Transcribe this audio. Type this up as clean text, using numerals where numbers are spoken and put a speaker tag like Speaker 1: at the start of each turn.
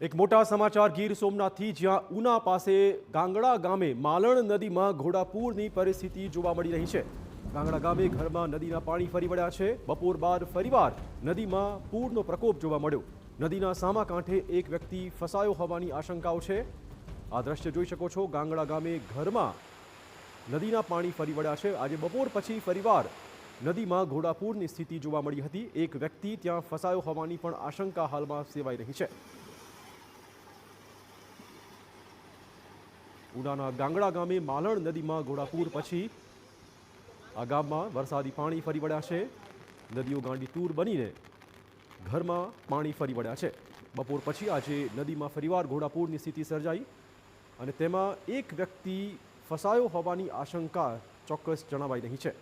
Speaker 1: એક મોટા સમાચાર ગીર સોમનાથથી, જ્યાં ઉના પાસે ગાંગડા ગામે માલણ નદીમાં ઘોડાપૂરની પરિસ્થિતિ જોવા મળી રહી છે। ગાંગડા ગામે ઘરમાં નદીના પાણી ફરી વળ્યા છે। બપોર બાદ ફરીવાર નદીમાં પૂરનો પ્રકોપ જોવા મળ્યો। નદીના સામા કાંઠે એક વ્યક્તિ ફસાયો હોવાની આશંકાઓ છે। આ દ્રશ્ય જોઈ શકો છો। ગાંગડા ગામે ઘરમાં નદીના પાણી ફરી વળ્યા છે। આજે બપોર પછી ફરીવાર નદીમાં ઘોડાપૂરની સ્થિતિ જોવા મળી હતી। એક વ્યક્તિ ત્યાં ફસાયો હોવાની પણ આશંકા હાલમાં સેવાઈ રહી છે। ઉનાના ગાંગડા ગામે માલણ નદીમાં ઘોડાપૂર પછી આ ગામમાં વરસાદી પાણી ફરી વળ્યા છે। નદીઓ ગાંડી તૂર બનીને ઘરમાં પાણી ફરી વળ્યા છે। બપોર પછી આજે નદીમાં ફરીવાર ઘોડાપૂરની સ્થિતિ સર્જાઈ અને તેમાં એક વ્યક્તિ ફસાયો હોવાની આશંકા ચોક્કસ જણાવાઈ રહી છે।